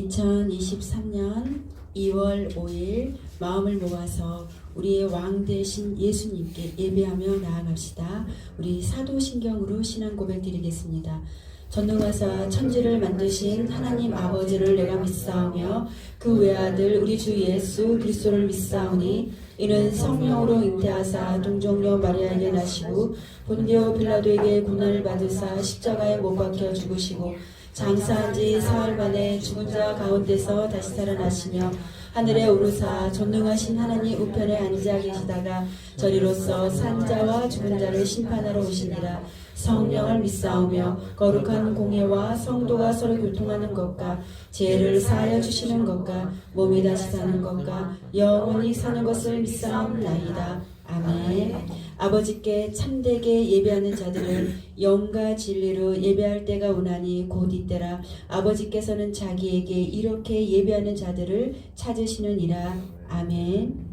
2023년 2월 5일 마음을 모아서 우리의 왕 되신 예수님께 예배하며 나아갑시다. 우리 사도신경으로 신앙 고백 드리겠습니다. 전능하사 천지를 만드신 하나님 아버지를 내가 믿사오며 그 외아들 우리 주 예수 그리스도를 믿사오니 이는 성령으로 잉태하사 동정녀 마리아에게 나시고 본디오 빌라도에게 고난을 받으사 십자가에 못 박혀 죽으시고 장사한 지 사흘 만에 죽은 자 가운데서 다시 살아나시며 하늘에 오르사 전능하신 하나님 우편에 앉아 계시다가 저리로서 산 자와 죽은 자를 심판하러 오시니라. 성령을 믿사오며 거룩한 공예와 성도가 서로 교통하는 것과 죄를 사하여 주시는 것과 몸이 다시 사는 것과 영원히 사는 것을 믿사옵나이다. 아멘. 아버지께 참되게 예배하는 자들은 영과 진리로 예배할 때가 오나니 곧 이때라. 아버지께서는 자기에게 이렇게 예배하는 자들을 찾으시느니라. 아멘.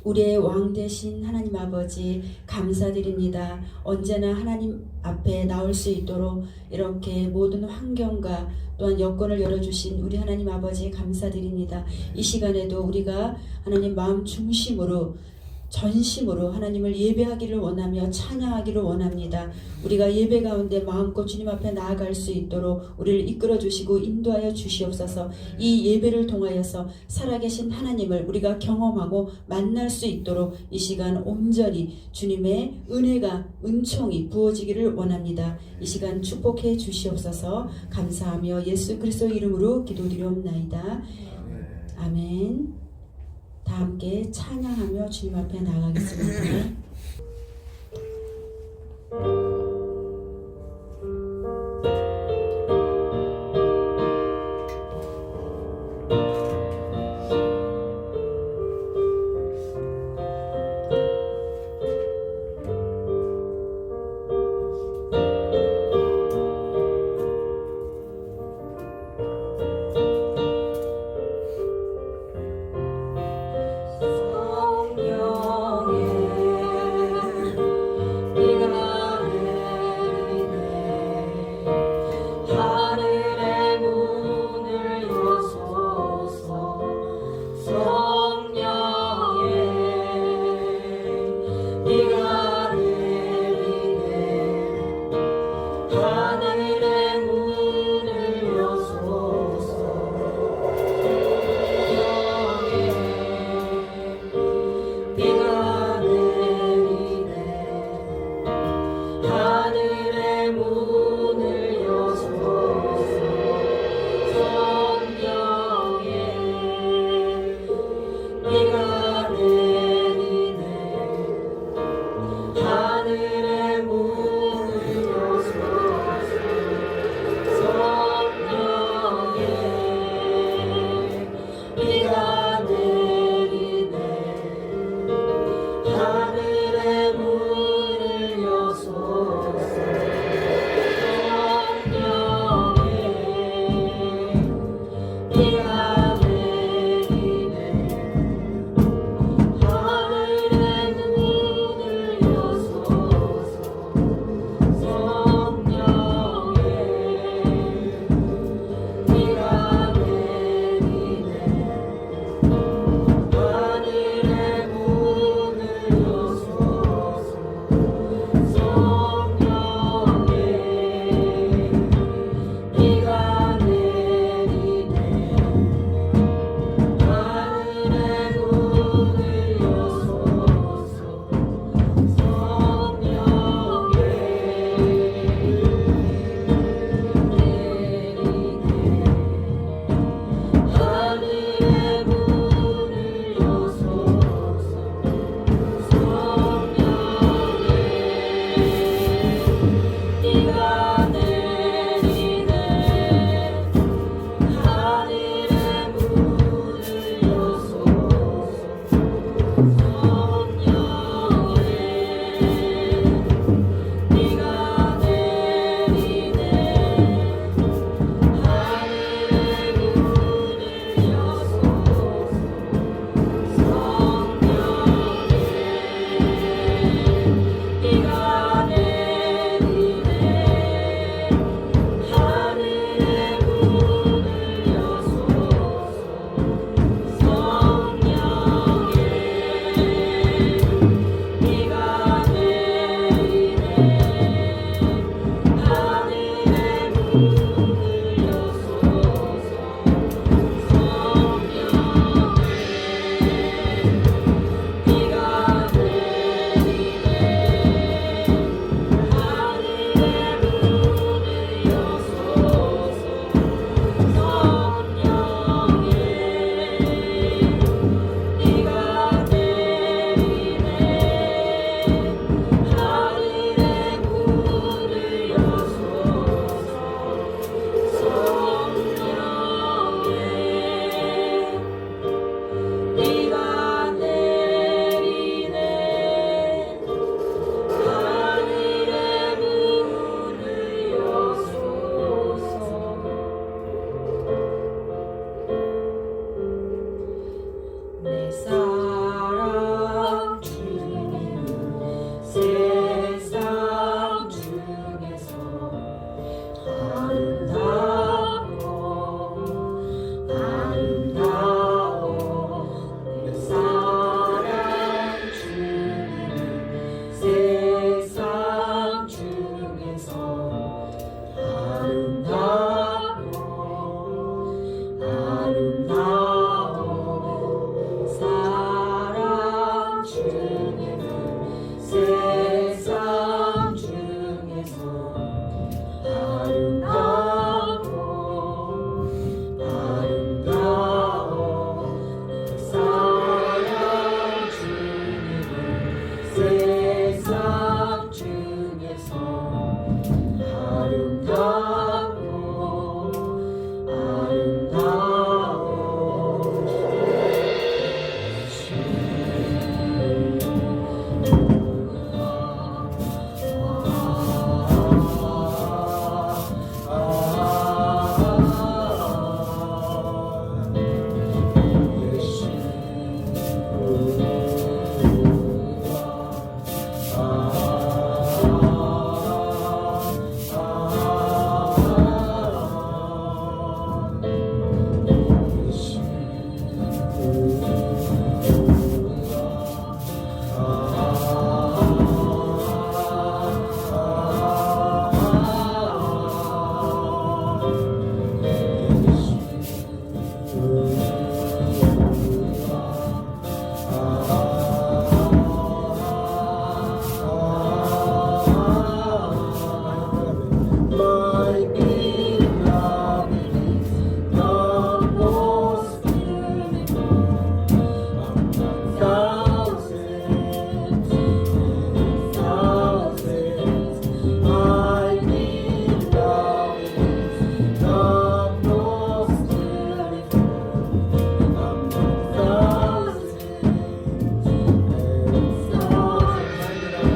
우리의 왕 되신 하나님 아버지 감사드립니다. 언제나 하나님 앞에 나올 수 있도록 이렇게 모든 환경과 또한 여건을 열어주신 우리 하나님 아버지 감사드립니다. 이 시간에도 우리가 하나님 마음 중심으로 전심으로 하나님을 예배하기를 원하며 찬양하기를 원합니다. 우리가 예배 가운데 마음껏 주님 앞에 나아갈 수 있도록 우리를 이끌어 주시고 인도하여 주시옵소서. 이 예배를 통하여서 살아계신 하나님을 우리가 경험하고 만날 수 있도록 이 시간 온전히 주님의 은혜가 은총이 부어지기를 원합니다. 이 시간 축복해 주시옵소서. 감사하며 예수 그리스도 이름으로 기도드리옵나이다. 아멘. 다 함께 찬양하며 주님 앞에 나가겠습니다. 성령의 세상 중에서 아름답고 아름다운 내 사랑 주님 세상 중에서 아름답고 아름다운 사랑 주님은 세상 중에서 아름답고 아름다운 사랑 주님은 세상 중에서 아름답고 My beloved is the most beautiful among thousands and thousands. My beloved is the most beautiful among thousands and thousands.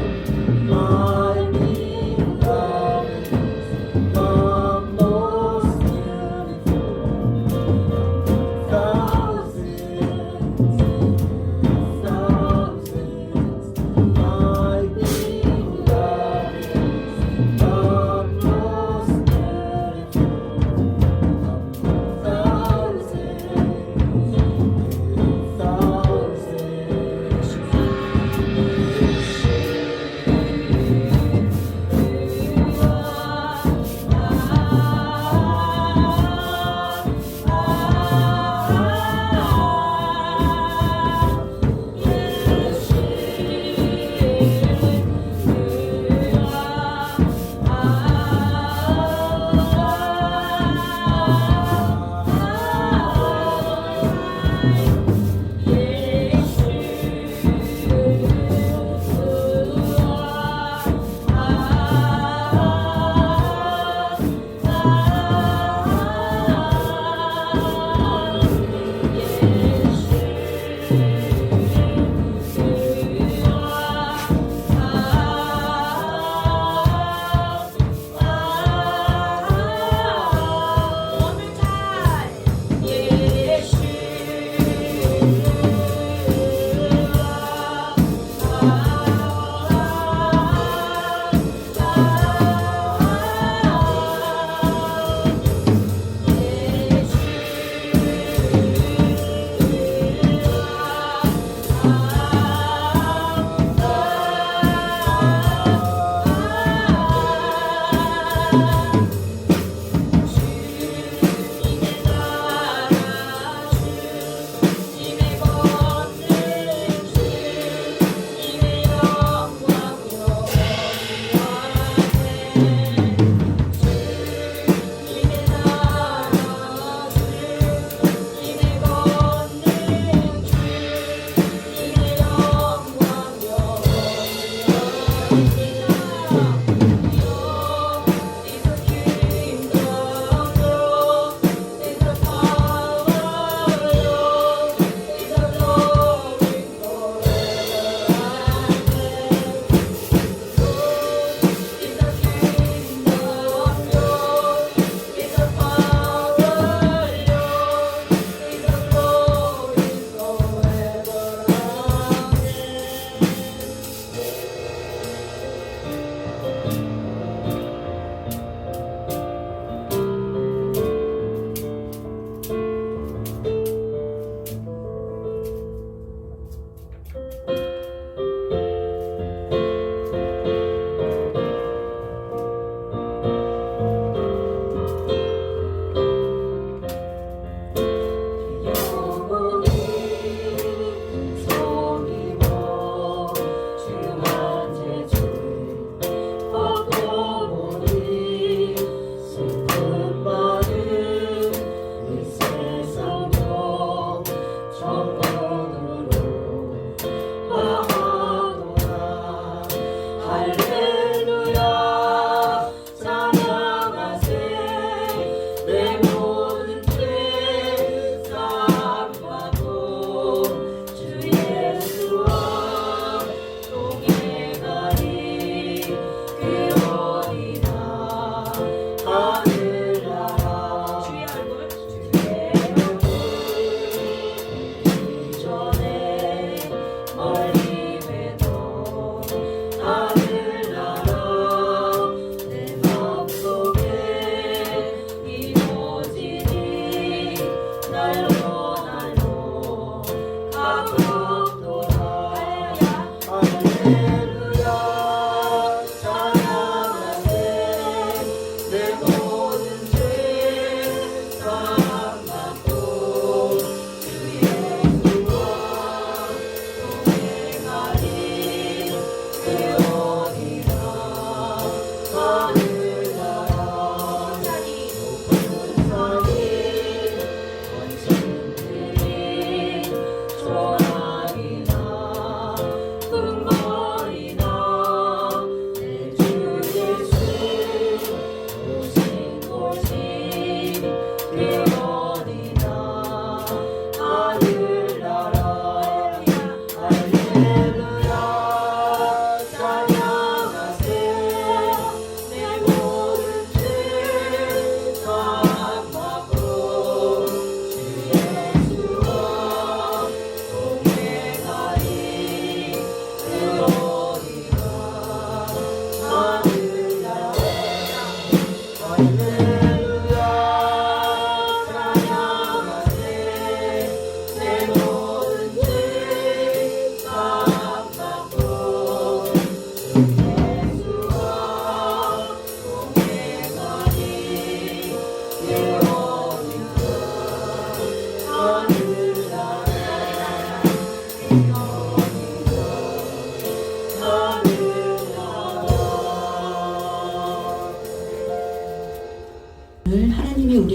My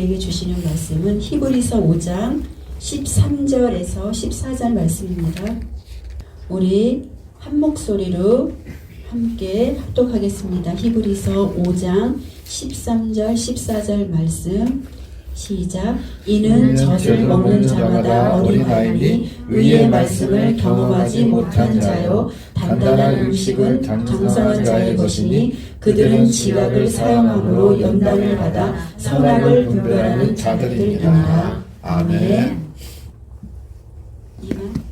우리에게 주시는 말씀은 히브리서 5장 13절에서 14절 말씀입니다. 우리 한 목소리로 함께 합독하겠습니다. 히브리서 5장 13절 14절 말씀 시작. 이는 젖을 먹는 자마다 어린아이니 의의 말씀을 경험하지 못한 자요 단단한 음식은 장성한 자의 것이니 그들은 지각을 사용함으로 연단을 받아 선악을 분별하는 자들이니라. 아멘.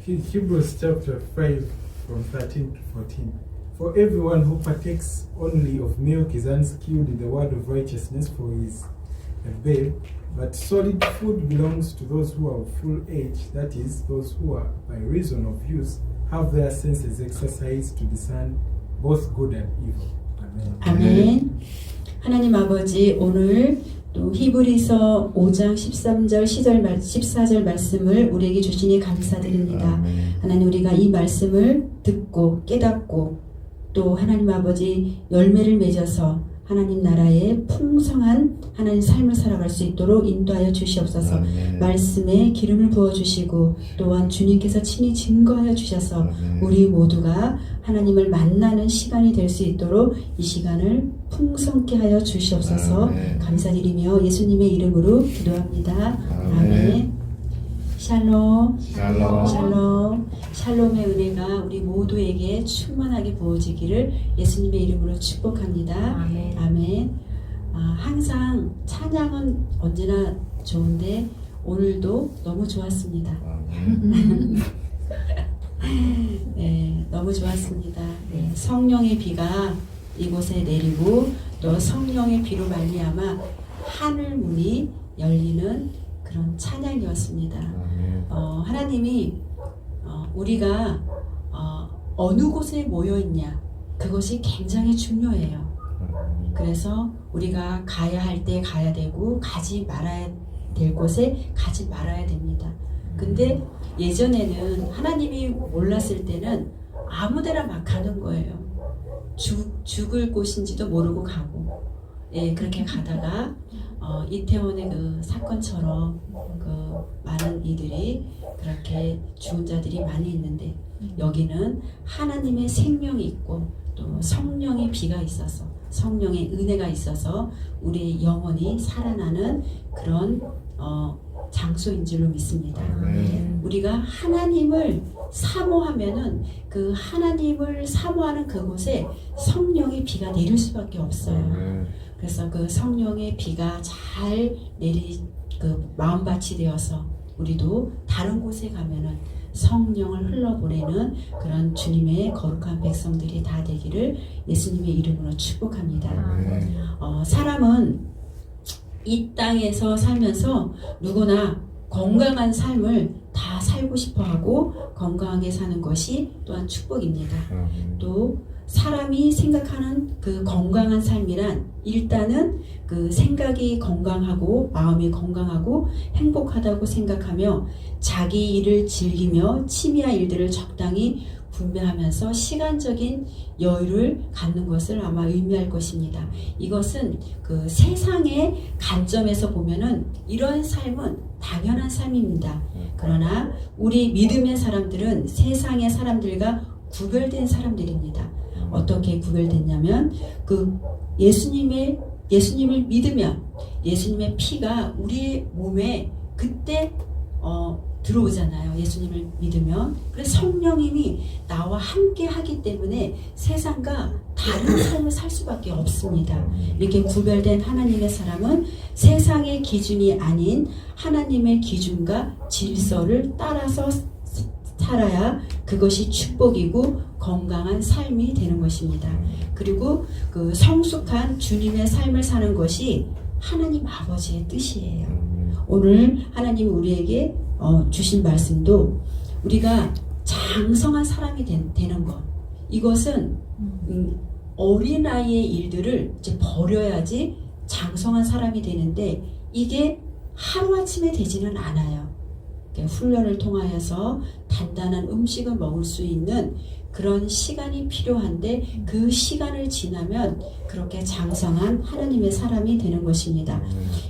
Hebrews chapter 5 from 13 to 14. For everyone who partakes only of milk is unskilled in the word of righteousness, for he is a babe. But solid food belongs to those who are of full age, that is, those who are, by reason of use, have their senses exercised to discern both good and evil. Amen. 아멘. 하나님 아버지, 오늘 또 히브리서 5장 13절 14절 말씀을 우리에게 주시니 감사드립니다. 아멘. 하나님, 우리가 이 말씀을 듣고 깨닫고 또 하나님 아버지 열매를 맺어서 하나님 나라의 풍성한 하나님 삶을 살아갈 수 있도록 인도하여 주시옵소서. 아멘. 말씀에 기름을 부어주시고 또한 주님께서 친히 증거하여 주셔서 아멘. 우리 모두가 하나님을 만나는 시간이 될 수 있도록 이 시간을 풍성케 하여 주시옵소서. 아멘. 감사드리며 예수님의 이름으로 기도합니다. 아멘. 아멘. 샬롬. 샬롬. 샬롬. 샬롬의 은혜가 우리 모두에게 충만하게 부어지기를 예수님의 이름으로 축복합니다. 아멘. 아멘. 항상 찬양은 언제나 좋은데 오늘도 너무 좋았습니다. 아멘. 네, 너무 좋았습니다. 네, 성령의 비가 이곳에 내리고 또 성령의 비로 말미암아 하늘 문이 열리는 그런 찬양이었습니다. 아멘. 하나님이 우리가 어느 곳에 모여 있냐, 그것이 굉장히 중요해요. 그래서 우리가 가야 할 때 가야 되고 가지 말아야 될 곳에 가지 말아야 됩니다. 근데 예전에는 하나님이 몰랐을 때는 아무데나 막 가는 거예요. 죽을 곳인지도 모르고 가고, 예, 그렇게 가다가 이태원의 그 사건처럼 그 많은 이들이 그렇게 죽은 자들이 많이 있는데 여기는 하나님의 생명이 있고 또 성령의 비가 있어서 성령의 은혜가 있어서 우리의 영혼이 살아나는 그런 장소인 줄로 믿습니다. 아멘. 우리가 하나님을 사모하면은 그 하나님을 사모하는 그곳에 성령의 비가 내릴 수밖에 없어요. 아멘. 그래서 그 성령의 비가 잘 그 마음밭이 되어서 우리도 다른 곳에 가면은 성령을 흘러보내는 그런 주님의 거룩한 백성들이 다 되기를 예수님의 이름으로 축복합니다. 아멘. 사람은 이 땅에서 살면서 누구나 건강한 삶을 다 살고 싶어하고 건강하게 사는 것이 또한 축복입니다. 아멘. 또 사람이 생각하는 그 건강한 삶이란 일단은 그 생각이 건강하고 마음이 건강하고 행복하다고 생각하며 자기 일을 즐기며 취미와 일들을 적당히 분배하면서 시간적인 여유를 갖는 것을 아마 의미할 것입니다. 이것은 그 세상의 관점에서 보면은 이런 삶은 당연한 삶입니다. 그러나 우리 믿음의 사람들은 세상의 사람들과 구별된 사람들입니다. 어떻게 구별됐냐면 그 예수님을 믿으면 예수님의 피가 우리 몸에 그때 들어오잖아요. 예수님을 믿으면. 그래서 성령님이 나와 함께 하기 때문에 세상과 다른 삶을 살 수밖에 없습니다. 이렇게 구별된 하나님의 사람은 세상의 기준이 아닌 하나님의 기준과 질서를 따라서 살아야 그것이 축복이고 건강한 삶이 되는 것입니다. 그리고 그 성숙한 주님의 삶을 사는 것이 하나님 아버지의 뜻이에요. 오늘 하나님이 우리에게 주신 말씀도 우리가 장성한 사람이 되는 것, 이것은 어린아이의 일들을 이제 버려야지 장성한 사람이 되는데 이게 하루아침에 되지는 않아요. 훈련을 통하여서 단단한 음식을 먹을 수 있는 그런 시간이 필요한데 그 시간을 지나면 그렇게 장성한 하나님의 사람이 되는 것입니다.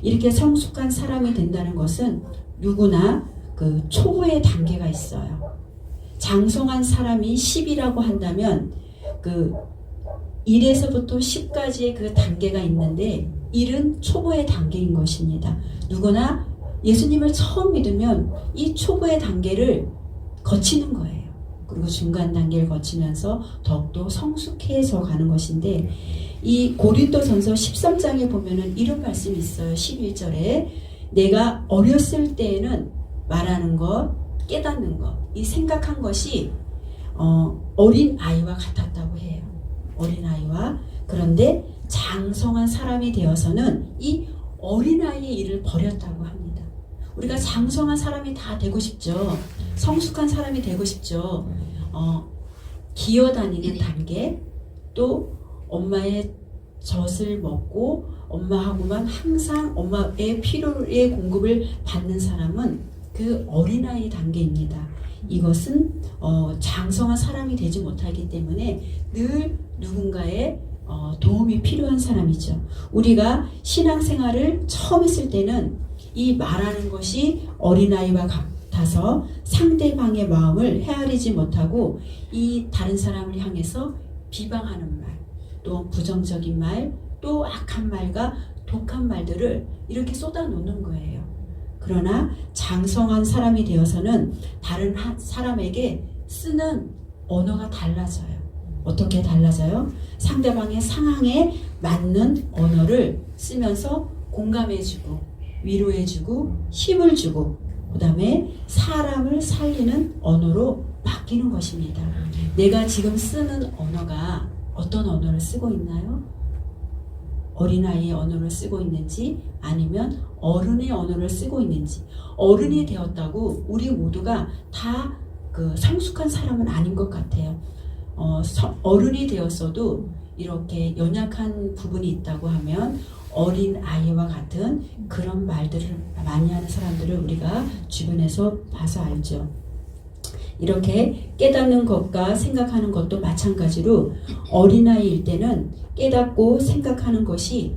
이렇게 성숙한 사람이 된다는 것은 누구나 그 초보의 단계가 있어요. 장성한 사람이 10이라고 한다면 그 1에서부터 10까지의 그 단계가 있는데 1은 초보의 단계인 것입니다. 누구나 예수님을 처음 믿으면 이 초보의 단계를 거치는 거예요. 그리고 중간 단계를 거치면서 더욱더 성숙해져 가는 것인데 이 고린도전서 13장에 보면은 이런 말씀이 있어요. 11절에 내가 어렸을 때에는 말하는 것, 깨닫는 것, 이 생각한 것이 어린 아이와 같았다고 해요. 어린 아이와. 그런데 장성한 사람이 되어서는 이 어린 아이의 일을 버렸다고 합니다. 우리가 장성한 사람이 다 되고 싶죠. 성숙한 사람이 되고 싶죠. 기어다니는 단계, 또 엄마의 젖을 먹고 엄마하고만 항상 엄마의 필요의 공급을 받는 사람은 그 어린아이 단계입니다. 이것은 장성한 사람이 되지 못하기 때문에 늘 누군가의 도움이 필요한 사람이죠. 우리가 신앙생활을 처음 했을 때는 이 말하는 것이 어린아이와 같아서 상대방의 마음을 헤아리지 못하고 이 다른 사람을 향해서 비방하는 말, 또 부정적인 말, 또 악한 말과 독한 말들을 이렇게 쏟아놓는 거예요. 그러나 장성한 사람이 되어서는 다른 사람에게 쓰는 언어가 달라져요. 어떻게 달라져요? 상대방의 상황에 맞는 언어를 쓰면서 공감해주고 위로해주고 힘을 주고 그 다음에 사람을 살리는 언어로 바뀌는 것입니다. 내가 지금 쓰는 언어가 어떤 언어를 쓰고 있나요? 어린아이의 언어를 쓰고 있는지 아니면 어른의 언어를 쓰고 있는지. 어른이 되었다고 우리 모두가 다 그 성숙한 사람은 아닌 것 같아요. 어른이 되었어도 이렇게 연약한 부분이 있다고 하면 어린 아이와 같은 그런 말들을 많이 하는 사람들을 우리가 주변에서 봐서 알죠. 이렇게 깨닫는 것과 생각하는 것도 마찬가지로 어린아이일 때는 깨닫고 생각하는 것이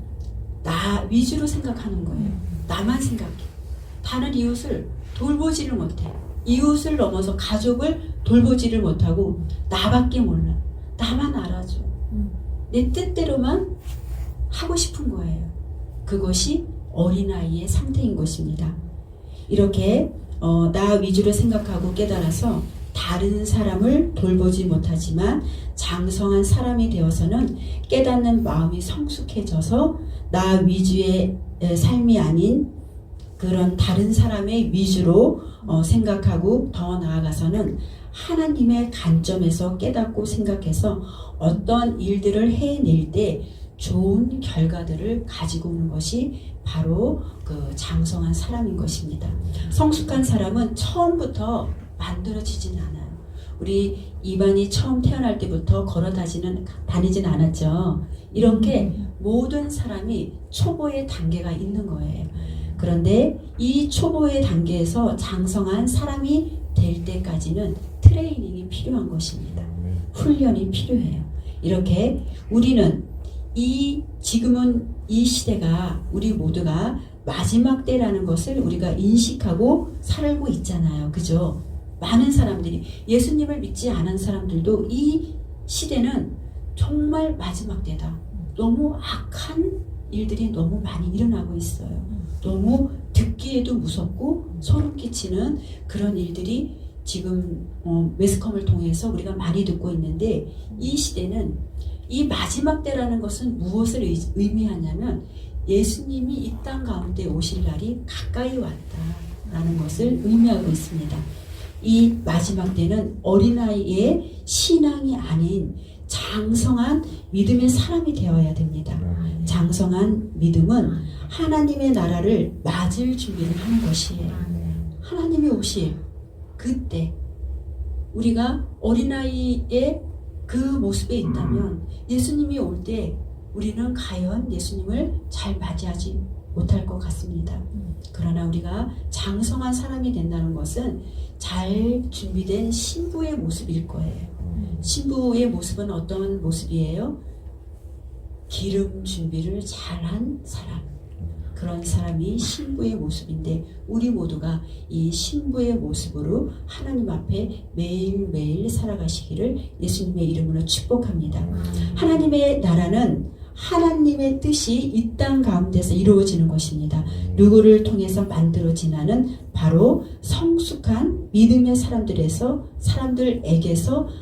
나 위주로 생각하는 거예요. 나만 생각해. 다른 이웃을 돌보지를 못해. 이웃을 넘어서 가족을 돌보지를 못하고 나밖에 몰라. 나만 알아줘. 내 뜻대로만 하고 싶은 거예요. 그것이 어린아이의 상태인 것입니다. 이렇게 나 위주로 생각하고 깨달아서 다른 사람을 돌보지 못하지만 장성한 사람이 되어서는 깨닫는 마음이 성숙해져서 나 위주의 삶이 아닌 그런 다른 사람의 위주로 생각하고 더 나아가서는 하나님의 관점에서 깨닫고 생각해서 어떤 일들을 해낼 때 좋은 결과들을 가지고 오는 것이 바로 그 장성한 사람인 것입니다. 성숙한 사람은 처음부터 만들어지진 않아요. 우리 이반이 처음 태어날 때부터 걸어 다니진 않았죠. 이렇게 모든 사람이 초보의 단계가 있는 거예요. 그런데 이 초보의 단계에서 장성한 사람이 될 때까지는 트레이닝이 필요한 것입니다. 훈련이 필요해요. 이렇게 우리는 지금은 이 시대가 우리 모두가 마지막 때라는 것을 우리가 인식하고 살고 있잖아요. 그죠? 많은 사람들이 예수님을 믿지 않은 사람들도 이 시대는 정말 마지막 때다. 너무 악한 일들이 너무 많이 일어나고 있어요. 너무 듣기에도 무섭고 소름 끼치는 그런 일들이 지금 매스컴을 통해서 우리가 많이 듣고 있는데 이 시대는 이 마지막 때라는 것은 무엇을 의미하냐면 예수님이 이 땅 가운데 오실 날이 가까이 왔다라는 것을 의미하고 있습니다. 이 마지막 때는 어린아이의 신앙이 아닌 장성한 믿음의 사람이 되어야 됩니다. 장성한 믿음은 하나님의 나라를 맞을 준비를 하는 것이에요. 하나님이 오실 그때 우리가 어린아이의 그 모습에 있다면 예수님이 올 때 우리는 과연 예수님을 잘 맞이하지 못할 것 같습니다. 그러나 우리가 장성한 사람이 된다는 것은 잘 준비된 신부의 모습일 거예요. 신부의 모습은 어떤 모습이에요? 기름 준비를 잘한 사람. 그런 사람이 신부의 모습인데 우리 모두가 이 신부의 모습으로 하나님 앞에 매일매일 살아가시기를 예수님의 이름으로 축복합니다. 하나님의 나라는 하나님의 뜻이 이 땅 가운데서 이루어지는 것입니다. 누구를 통해서 만들어지나는 바로 성숙한 믿음의 사람들에게서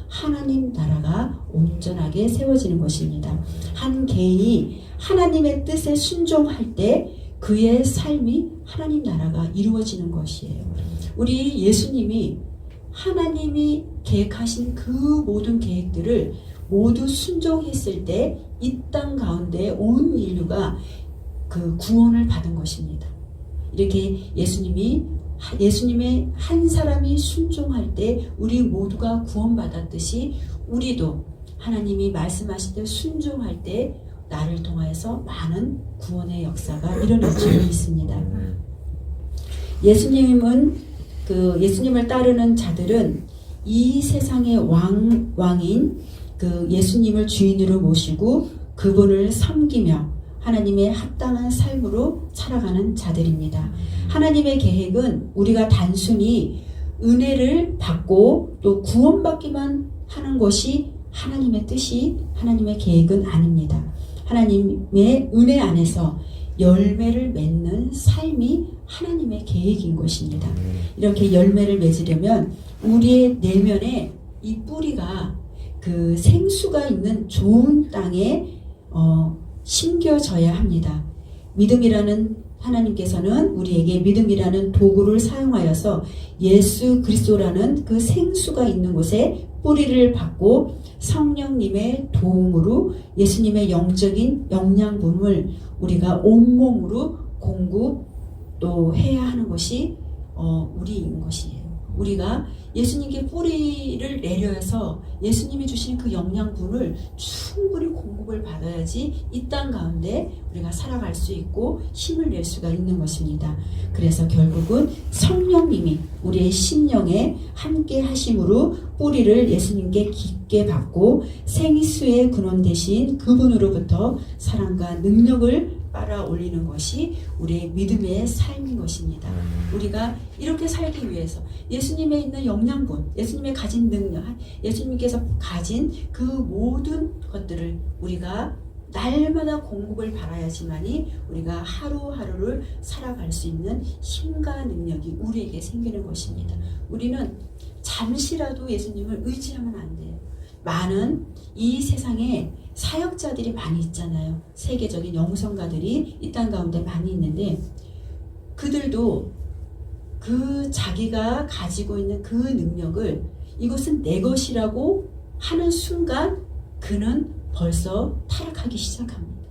하나님 나라가 온전하게 세워지는 것입니다. 한 개인이 하나님의 뜻에 순종할 때 그의 삶이 하나님 나라가 이루어지는 것이에요. 우리 예수님이 하나님이 계획하신 그 모든 계획들을 모두 순종했을 때 이 땅 가운데 온 인류가 그 구원을 받은 것입니다. 이렇게 예수님의 한 사람이 순종할 때 우리 모두가 구원받았듯이 우리도 하나님이 말씀하실 때 순종할 때 나를 통하여서 많은 구원의 역사가 일어나고 있습니다. 예수님을 따르는 자들은 이 세상의 왕인 그 예수님을 주인으로 모시고 그분을 섬기며 하나님의 합당한 삶으로 살아가는 자들입니다. 하나님의 계획은 우리가 단순히 은혜를 받고 또 구원받기만 하는 것이 하나님의 뜻이 하나님의 계획은 아닙니다. 하나님의 은혜 안에서 열매를 맺는 삶이 하나님의 계획인 것입니다. 이렇게 열매를 맺으려면 우리의 내면에 이 뿌리가 그 생수가 있는 좋은 땅에 심겨져야 합니다. 믿음이라는 하나님께서는 우리에게 믿음이라는 도구를 사용하여서 예수 그리스도라는 그 생수가 있는 곳에 뿌리를 받고 성령님의 도움으로 예수님의 영적인 영양분을 우리가 온몸으로 공급 또 해야 하는 것이 우리인 것이에요. 우리가 예수님께 뿌리를 내려서 예수님이 주신 그 영양분을 충분히 공급을 받아야지 이 땅 가운데 우리가 살아갈 수 있고 힘을 낼 수가 있는 것입니다. 그래서 결국은 성령님이 우리의 심령에 함께 하심으로 뿌리를 예수님께 깊게 받고 생수의 근원 되신 그분으로부터 사랑과 능력을 빨아 올리는 것이 우리의 믿음의 삶인 것입니다. 우리가 이렇게 살기 위해서 예수님에 있는 영양분, 예수님의 가진 능력, 예수님께서 가진 그 모든 것들을 우리가 날마다 공급을 받아야지만이 우리가 하루하루를 살아갈 수 있는 힘과 능력이 우리에게 생기는 것입니다. 우리는 잠시라도 예수님을 의지하면 안 돼요. 많은 이 세상에 사역자들이 많이 있잖아요. 세계적인 영성가들이 이 땅 가운데 많이 있는데 그들도 그 자기가 가지고 있는 그 능력을 이것은 내 것이라고 하는 순간 그는 벌써 타락하기 시작합니다.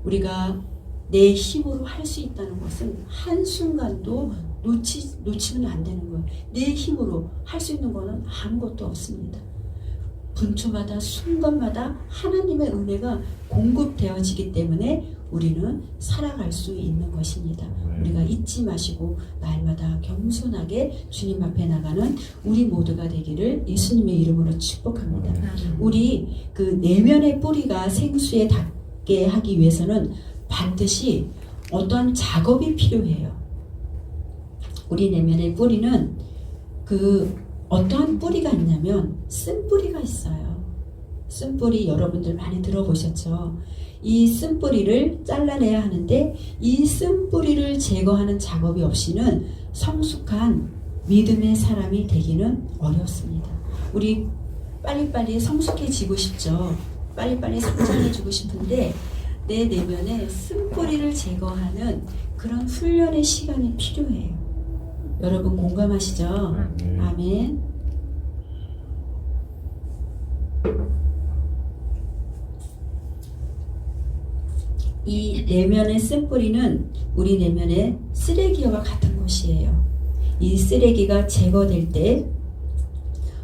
우리가 내 힘으로 할 수 있다는 것은 한순간도 놓치면 안 되는 거예요. 내 힘으로 할 수 있는 것은 아무것도 없습니다. 분초마다 순간마다 하나님의 은혜가 공급되어지기 때문에 우리는 살아갈 수 있는 것입니다. 우리가 잊지 마시고 날마다 겸손하게 주님 앞에 나가는 우리 모두가 되기를 예수님의 이름으로 축복합니다. 우리 그 내면의 뿌리가 생수에 닿게 하기 위해서는 반드시 어떠한 작업이 필요해요. 우리 내면의 뿌리는 어떠한 뿌리가 있냐면 쓴뿌리가 있어요. 쓴뿌리 여러분들 많이 들어보셨죠? 이 쓴뿌리를 잘라내야 하는데 이 쓴뿌리를 제거하는 작업이 없이는 성숙한 믿음의 사람이 되기는 어렵습니다. 우리 빨리빨리 성숙해지고 싶죠. 빨리빨리 성장해지고 싶은데 내 내면에 쓴뿌리를 제거하는 그런 훈련의 시간이 필요해요. 여러분 공감하시죠? 아멘. 이 내면의 쓴뿌리는 우리 내면의 쓰레기와 같은 것이에요. 이 쓰레기가 제거될 때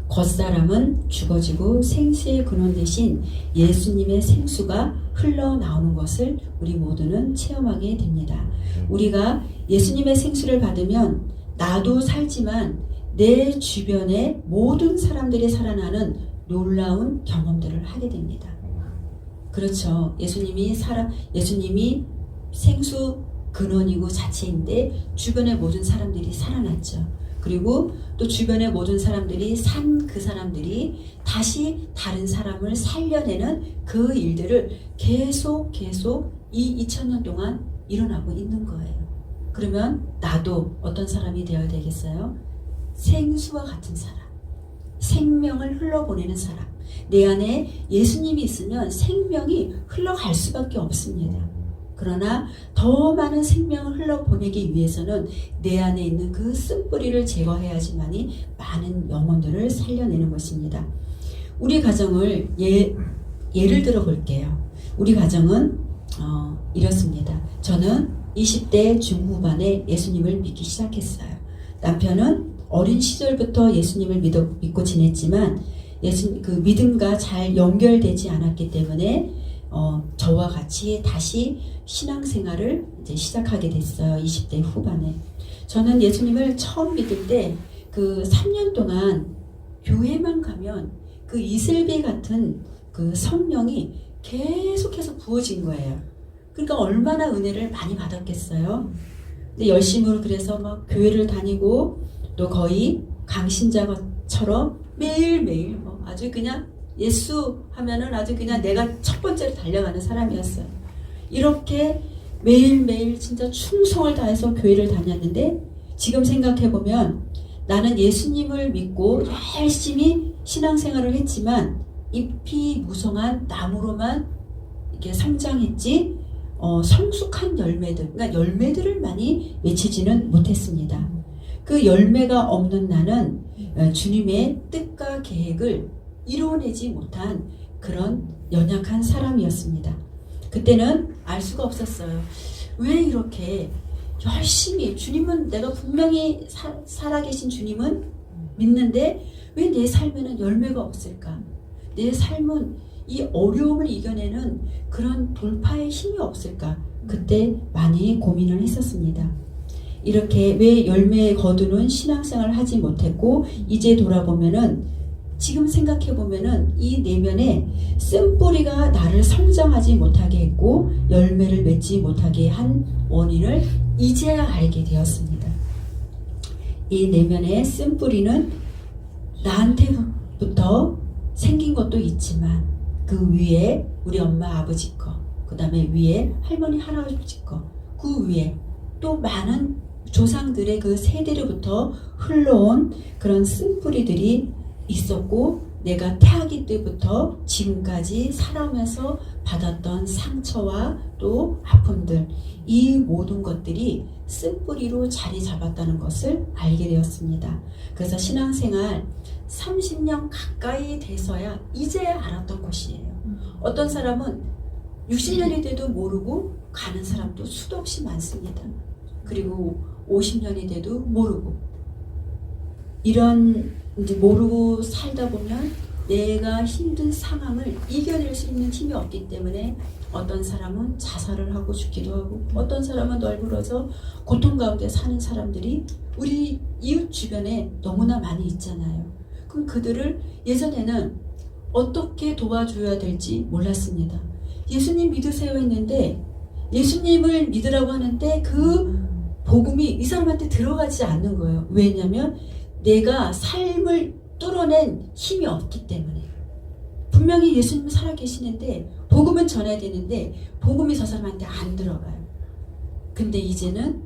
겉사람은 죽어지고 생수의 근원 대신 예수님의 생수가 흘러나오는 것을 우리 모두는 체험하게 됩니다. 우리가 예수님의 생수를 받으면 나도 살지만 내 주변의 모든 사람들이 살아나는 놀라운 경험들을 하게 됩니다. 그렇죠. 예수님이 생수 근원이고 자체인데 주변의 모든 사람들이 살아났죠. 그리고 또 주변의 모든 사람들이 산 그 사람들이 다시 다른 사람을 살려내는 그 일들을 계속 이 2000년 동안 일어나고 있는 거예요. 그러면 나도 어떤 사람이 되어야 되겠어요? 생수와 같은 사람, 생명을 흘러보내는 사람. 내 안에 예수님이 있으면 생명이 흘러갈 수밖에 없습니다. 그러나 더 많은 생명을 흘러보내기 위해서는 내 안에 있는 그 쓴뿌리를 제거해야지만이 많은 영혼들을 살려내는 것입니다. 우리 가정을 예를 들어 볼게요. 우리 가정은 이렇습니다. 저는 20대 중후반에 예수님을 믿기 시작했어요. 남편은 어린 시절부터 예수님을 믿고 지냈지만 그 믿음과 잘 연결되지 않았기 때문에 저와 같이 다시 신앙생활을 이제 시작하게 됐어요. 20대 후반에. 저는 예수님을 처음 믿을 때 그 3년 동안 교회만 가면 그 이슬비 같은 그 성령이 계속해서 부어진 거예요. 그러니까 얼마나 은혜를 많이 받았겠어요. 근데 열심으로 그래서 막 교회를 다니고 또 거의 강신자처럼 매일매일 아주 그냥 예수 하면은 아주 그냥 내가 첫 번째로 달려가는 사람이었어요. 이렇게 매일매일 진짜 충성을 다해서 교회를 다녔는데 지금 생각해보면 나는 예수님을 믿고 열심히 신앙생활을 했지만 잎이 무성한 나무로만 이렇게 성장했지 성숙한 열매들, 그러니까 열매들을 많이 맺히지는 못했습니다. 그 열매가 없는 나는 주님의 뜻과 계획을 이루어내지 못한 그런 연약한 사람이었습니다. 그때는 알 수가 없었어요. 왜 이렇게 열심히 주님은 내가 분명히 살아계신 주님은 믿는데 왜 내 삶에는 열매가 없을까? 내 삶은 이 어려움을 이겨내는 그런 돌파의 힘이 없을까? 그때 많이 고민을 했었습니다. 이렇게 왜 열매에 거두는 신앙생활을 하지 못했고 이제 돌아보면은 지금 생각해보면은 이 내면에 쓴뿌리가 나를 성장하지 못하게 했고 열매를 맺지 못하게 한 원인을 이제야 알게 되었습니다. 이 내면의 쓴뿌리는 나한테부터 생긴 것도 있지만 그 위에 우리 엄마 아버지 거, 그 다음에 위에 할머니 할아버지 거, 그 위에 또 많은 조상들의 그 세대로부터 흘러온 그런 쓴뿌리들이 있었고 내가 태아기 때부터 지금까지 살아오면서 받았던 상처와 또 아픔들, 이 모든 것들이 쓴뿌리로 자리 잡았다는 것을 알게 되었습니다. 그래서 신앙생활 30년 가까이 돼서야 이제 알았던 것이에요. 어떤 사람은 60년이 돼도 모르고 가는 사람도 수도 없이 많습니다. 그리고 50년이 돼도 모르고 이런 이제 모르고 살다 보면 내가 힘든 상황을 이겨낼 수 있는 힘이 없기 때문에 어떤 사람은 자살을 하고 죽기도 하고 어떤 사람은 널브러져 고통 가운데 사는 사람들이 우리 이웃 주변에 너무나 많이 있잖아요. 그럼 그들을 예전에는 어떻게 도와줘야 될지 몰랐습니다. 예수님 믿으세요 했는데 예수님을 믿으라고 하는데 그 복음이 이 사람한테 들어가지 않는 거예요. 왜냐하면 내가 삶을 뚫어낸 힘이 없기 때문에. 분명히 예수님은 살아계시는데 복음은 전해야 되는데 복음이 저 사람한테 안 들어가요. 근데 이제는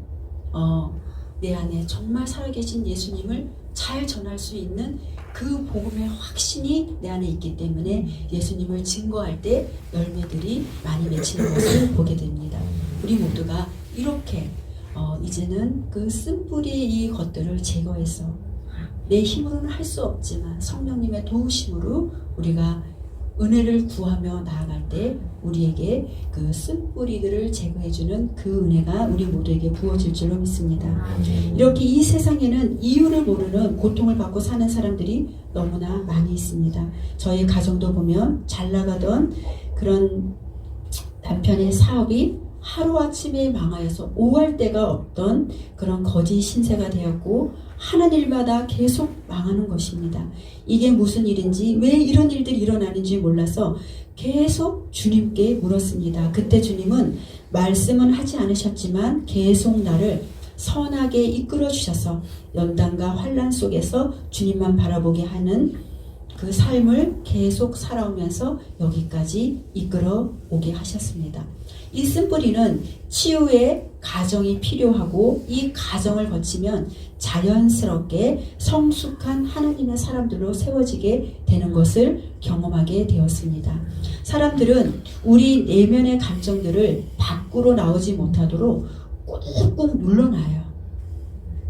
내 안에 정말 살아계신 예수님을 잘 전할 수 있는 그 복음의 확신이 내 안에 있기 때문에 예수님을 증거할 때 열매들이 많이 맺히는 것을 보게 됩니다. 우리 모두가 이렇게 이제는 그 쓴뿌리의 이 것들을 제거해서 내 힘으로는 할 수 없지만 성령님의 도우심으로 우리가 은혜를 구하며 나아갈 때 우리에게 그 쓴뿌리들을 제거해주는 그 은혜가 우리 모두에게 부어질 줄로 믿습니다. 이렇게 이 세상에는 이유를 모르는 고통을 받고 사는 사람들이 너무나 많이 있습니다. 저희 가정도 보면 잘 나가던 그런 남편의 사업이 하루아침에 망하여서 오할 데가 없던 그런 거짓 신세가 되었고 하는 일마다 계속 망하는 것입니다. 이게 무슨 일인지, 왜 이런 일들이 일어나는지 몰라서 계속 주님께 물었습니다. 그때 주님은 말씀은 하지 않으셨지만 계속 나를 선하게 이끌어 주셔서 연단과 환난 속에서 주님만 바라보게 하는 그 삶을 계속 살아오면서 여기까지 이끌어 오게 하셨습니다. 이 쓴뿌리는 치유의 과정이 필요하고 이 과정을 거치면 자연스럽게 성숙한 하나님의 사람들로 세워지게 되는 것을 경험하게 되었습니다. 사람들은 우리 내면의 감정들을 밖으로 나오지 못하도록 꾹꾹 눌러놔요.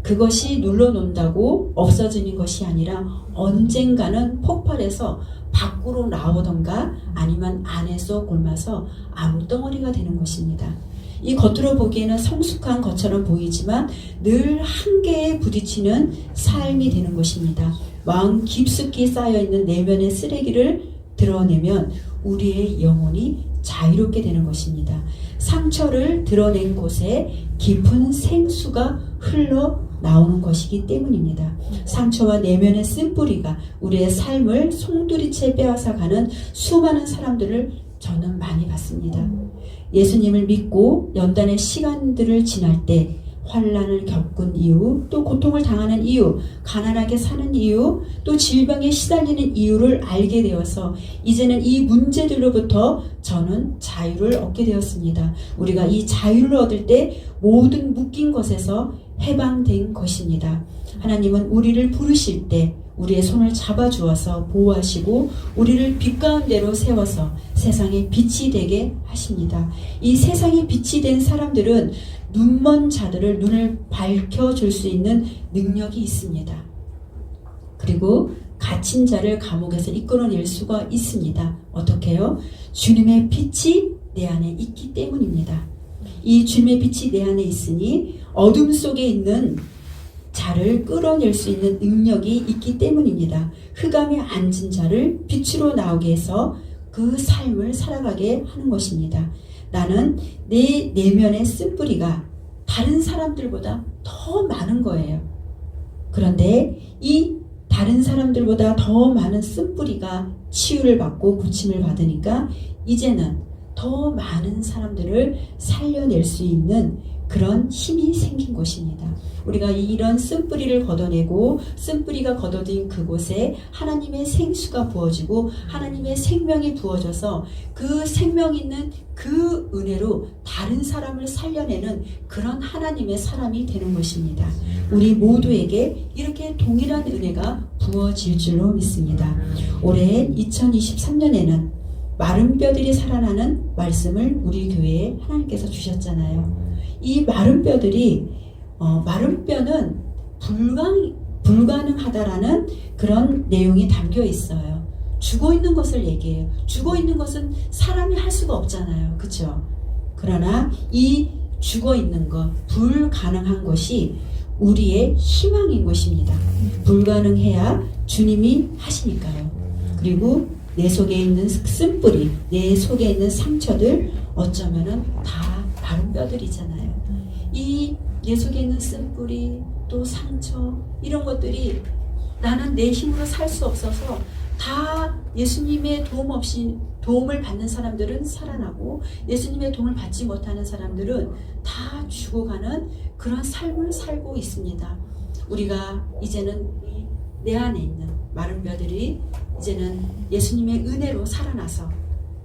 그것이 눌러놓는다고 없어지는 것이 아니라 언젠가는 폭발해서 밖으로 나오던가 아니면 안에서 곪아서 암덩어리가 되는 것입니다. 이 겉으로 보기에는 성숙한 것처럼 보이지만 늘 한계에 부딪히는 삶이 되는 것입니다. 마음 깊숙이 쌓여있는 내면의 쓰레기를 드러내면 우리의 영혼이 자유롭게 되는 것입니다. 상처를 드러낸 곳에 깊은 생수가 흘러나오는 것이기 때문입니다. 상처와 내면의 쓴뿌리가 우리의 삶을 송두리째 빼앗아가는 수많은 사람들을 저는 많이 봤습니다. 예수님을 믿고 연단의 시간들을 지날 때 환난을 겪은 이유, 또 고통을 당하는 이유, 가난하게 사는 이유, 또 질병에 시달리는 이유를 알게 되어서 이제는 이 문제들로부터 저는 자유를 얻게 되었습니다. 우리가 이 자유를 얻을 때 모든 묶인 것에서 해방된 것입니다. 하나님은 우리를 부르실 때 우리의 손을 잡아주어서 보호하시고 우리를 빛 가운데로 세워서 세상의 빛이 되게 하십니다. 이 세상의 빛이 된 사람들은 눈먼 자들을 눈을 밝혀줄 수 있는 능력이 있습니다. 그리고 갇힌 자를 감옥에서 이끌어낼 수가 있습니다. 어떻게요? 주님의 빛이 내 안에 있기 때문입니다. 이 주님의 빛이 내 안에 있으니 어둠 속에 있는 자를 끌어낼 수 있는 능력이 있기 때문입니다. 흑암에 앉은 자를 빛으로 나오게 해서 그 삶을 살아가게 하는 것입니다. 나는 내 내면의 쓴뿌리가 다른 사람들보다 더 많은 거예요. 그런데 이 다른 사람들보다 더 많은 쓴뿌리가 치유를 받고 고침을 받으니까 이제는 더 많은 사람들을 살려낼 수 있는 그런 힘이 생긴 것입니다. 우리가 이런 쓴뿌리를 걷어내고 쓴뿌리가 걷어진 그곳에 하나님의 생수가 부어지고 하나님의 생명이 부어져서 그 생명 있는 그 은혜로 다른 사람을 살려내는 그런 하나님의 사람이 되는 것입니다. 우리 모두에게 이렇게 동일한 은혜가 부어질 줄로 믿습니다. 올해 2023년에는 마른 뼈들이 살아나는 말씀을 우리 교회에 하나님께서 주셨잖아요. 이 마른 뼈들이 마른 뼈는 불가능하다라는 그런 내용이 담겨 있어요. 죽어 있는 것을 얘기해요. 죽어 있는 것은 사람이 할 수가 없잖아요. 그렇죠? 그러나 이 죽어 있는 것, 불가능한 것이 우리의 희망인 것입니다. 불가능해야 주님이 하시니까요. 그리고 내 속에 있는 쓴뿌리, 내 속에 있는 상처들 어쩌면은 다 마른 뼈들이잖아요. 이 내 속에 있는 쓴뿌리, 또 상처 이런 것들이 나는 내 힘으로 살 수 없어서 다 예수님의 도움 없이 도움을 받는 사람들은 살아나고 예수님의 도움을 받지 못하는 사람들은 다 죽어가는 그런 삶을 살고 있습니다. 우리가 이제는 내 안에 있는 마른 뼈들이 이제는 예수님의 은혜로 살아나서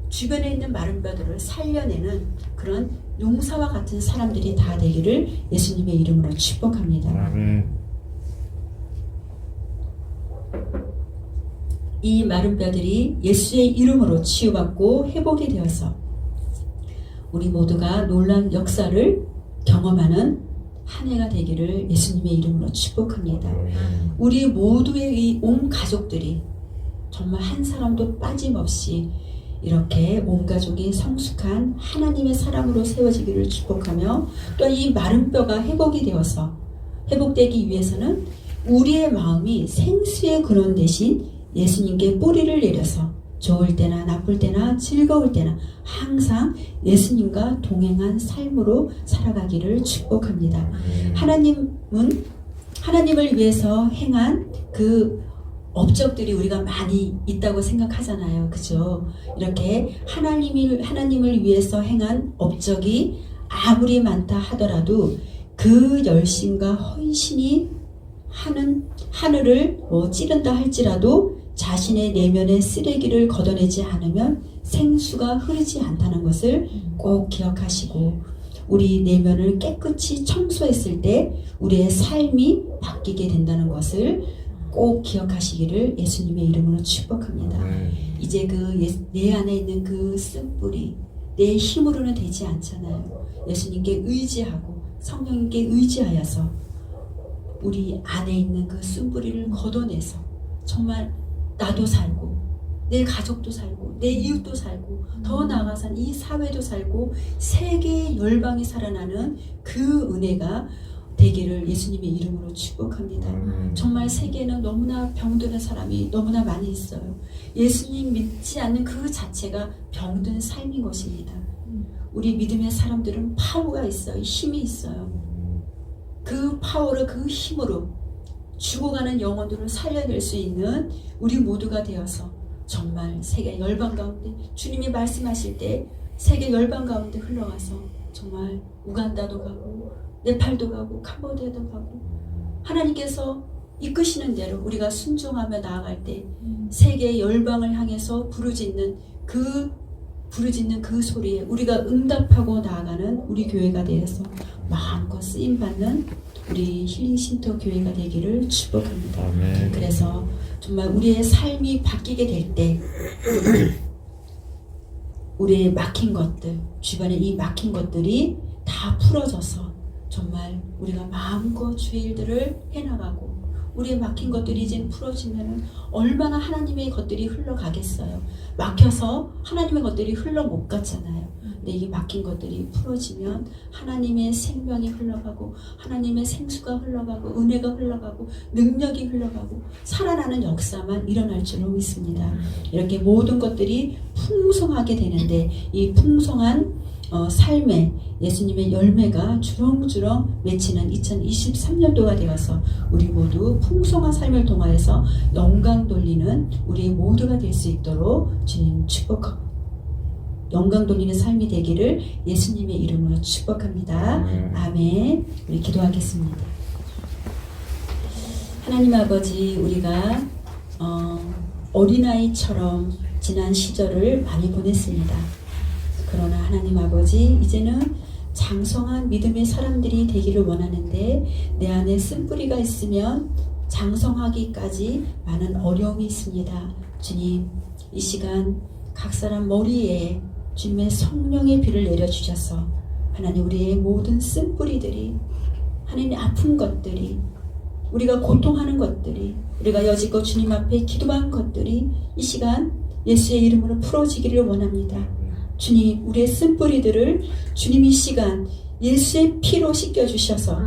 주변에 있는 마른 뼈들을 살려내는 그런 용사와 같은 사람들이 다 되기를 예수님의 이름으로 축복합니다. 이 마른 뼈들이 예수의 이름으로 치유받고 회복이 되어서 우리 모두가 놀라운 역사를 경험하는 한 해가 되기를 예수님의 이름으로 축복합니다. 우리 모두의 이 온 가족들이 정말 한 사람도 빠짐없이 이렇게 온 가족이 성숙한 하나님의 사람으로 세워지기를 축복하며 또 이 마른 뼈가 회복이 되어서 회복되기 위해서는 우리의 마음이 생수의 근원 대신 예수님께 뿌리를 내려서 좋을 때나 나쁠 때나 즐거울 때나 항상 예수님과 동행한 삶으로 살아가기를 축복합니다. 하나님을 위해서 행한 그 업적들이 우리가 많이 있다고 생각하잖아요. 그죠? 이렇게 하나님을 위해서 행한 업적이 아무리 많다 하더라도 그 열심과 헌신이 하늘을 찌른다 할지라도 자신의 내면의 쓰레기를 걷어내지 않으면 생수가 흐르지 않다는 것을 꼭 기억하시고, 우리 내면을 깨끗이 청소했을 때 우리의 삶이 바뀌게 된다는 것을 꼭 기억하시기를 예수님의 이름으로 축복합니다. 이제 내 안에 있는 그 쓴뿌리, 내 힘으로는 되지 않잖아요. 예수님께 의지하고 성령님께 의지하여서 우리 안에 있는 그 쓴뿌리를 걷어내서 정말 나도 살고 내 가족도 살고 내 이웃도 살고 더 나아가서 이 사회도 살고 세계의 열방이 살아나는 그 은혜가 되기를 예수님의 이름으로 축복합니다. 정말 세계에는 너무나 병드는 사람이 너무나 많이 있어요. 예수님 믿지 않는 그 자체가 병든 삶인 것입니다. 우리 믿음의 사람들은 파워가 있어요. 힘이 있어요. 그 파워로, 그 힘으로 죽어가는 영혼들을 살려낼 수 있는 우리 모두가 되어서 정말 세계 열방 가운데 주님이 말씀하실 때 세계 열방 가운데 흘러가서 정말 우간다도 가고 네팔도 가고 캄보디아도 가고 하나님께서 이끄시는 대로 우리가 순종하며 나아갈 때 세계 열방을 향해서 부르짖는 그 소리에 우리가 응답하고 나아가는 우리 교회가 되어서 마음껏 쓰임받는 우리 힐링 쉼터 교회가 되기를 축복합니다. 아멘. 그래서 정말 우리의 삶이 바뀌게 될 때 우리의 막힌 것들, 주변에 이 막힌 것들이 다 풀어져서 정말 우리가 마음껏 주의 일들을 해나가고 우리의 막힌 것들이 이제 풀어지면 얼마나 하나님의 것들이 흘러가겠어요. 막혀서 하나님의 것들이 흘러 못 갔잖아요. 근데 이 막힌 것들이 풀어지면 하나님의 생명이 흘러가고 하나님의 생수가 흘러가고 은혜가 흘러가고 능력이 흘러가고 살아나는 역사만 일어날 줄로 믿습니다. 이렇게 모든 것들이 풍성하게 되는데 이 풍성한 삶의 예수님의 열매가 주렁주렁 맺히는 2023년도가 되어서 우리 모두 풍성한 삶을 통하여서 영광 돌리는 우리 모두가 될 수 있도록 주님 축복하고 영광 돌리는 삶이 되기를 예수님의 이름으로 축복합니다. 아멘. 우리 기도하겠습니다. 하나님 아버지, 우리가 어린아이처럼 지난 시절을 많이 보냈습니다. 그러나 하나님 아버지, 이제는 장성한 믿음의 사람들이 되기를 원하는데 내 안에 쓴뿌리가 있으면 장성하기까지 많은 어려움이 있습니다. 주님, 이 시간 각 사람 머리에 주님의 성령의 비를 내려주셔서 하나님 우리의 모든 쓴뿌리들이 하나님 아픈 것들이 우리가 고통하는 것들이 우리가 여지껏 주님 앞에 기도한 것들이 이 시간 예수의 이름으로 풀어지기를 원합니다. 주님, 우리의 쓴뿌리들을 주님 이 시간 예수의 피로 씻겨주셔서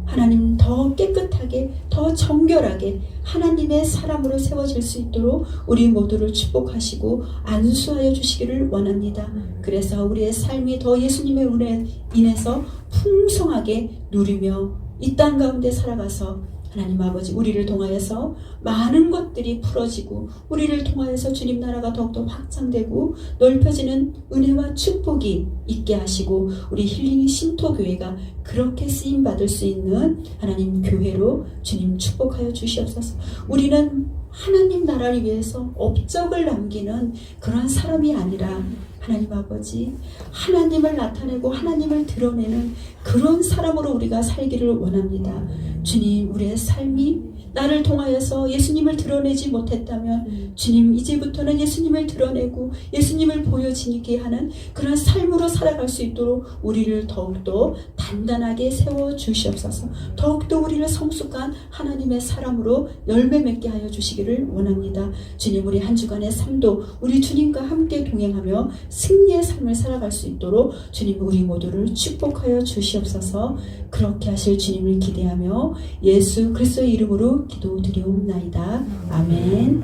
하나님 더 깨끗하게 더 정결하게 하나님의 사람으로 세워질 수 있도록 우리 모두를 축복하시고 안수하여 주시기를 원합니다. 그래서 우리의 삶이 더 예수님의 은혜에 인해서 풍성하게 누리며 이 땅 가운데 살아가서 하나님 아버지, 우리를 통하여서 많은 것들이 풀어지고 우리를 통하여서 주님 나라가 더욱더 확장되고 넓혀지는 은혜와 축복이 있게 하시고 우리 힐링 쉼터교회가 그렇게 쓰임받을 수 있는 하나님 교회로 주님 축복하여 주시옵소서. 우리는 하나님 나라를 위해서 업적을 남기는 그런 사람이 아니라 하나님 아버지, 하나님을 나타내고 하나님을 드러내는 그런 사람으로 우리가 살기를 원합니다. 주님, 우리의 삶이 나를 통하여서 예수님을 드러내지 못했다면 주님, 이제부터는 예수님을 드러내고 예수님을 보여지게 하는 그런 삶으로 살아갈 수 있도록 우리를 더욱더 단단하게 세워주시옵소서. 더욱더 우리를 성숙한 하나님의 사람으로 열매 맺게 하여 주시기를 원합니다. 주님, 우리 한 주간의 삶도 우리 주님과 함께 동행하며 승리의 삶을 살아갈 수 있도록 주님 우리 모두를 축복하여 주시옵소서. 그렇게 하실 주님을 기대하며 예수 그리스도의 이름으로 기도드리옵나이다. 아멘.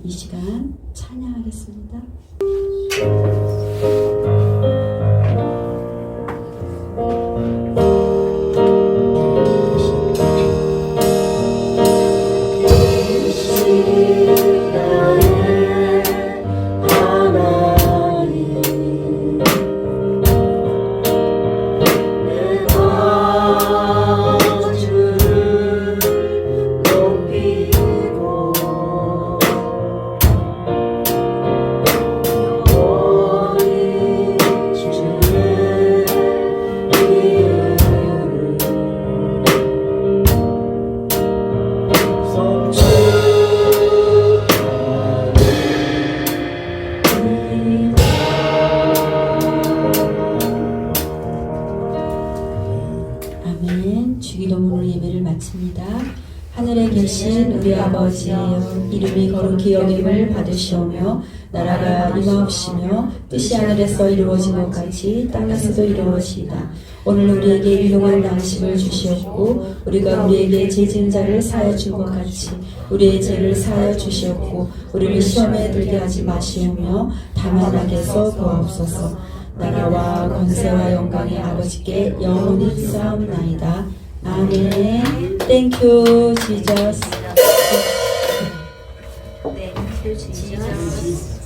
이 시간 찬양하겠습니다. 되신 우리 아버지여 이름이 거룩히 여김을 받으시오며 나라가 임하옵시며 뜻이 하늘에서 이루어진 것 같이 땅에서도 이루어지이다. 오늘 우리에게 일용할 양식을 주시옵고 우리가 우리에게 죄 지은 자를 사하여 준 것 같이 우리의 죄를 사하여 주시옵고 우리를 시험에 들게 하지 마시오며 다만 악에서 구하옵소서. 나라와 권세와 영광의 아버지께 영원히 있사옵나이다. 아멘. Thank you, Jesus. Thank you, Jesus.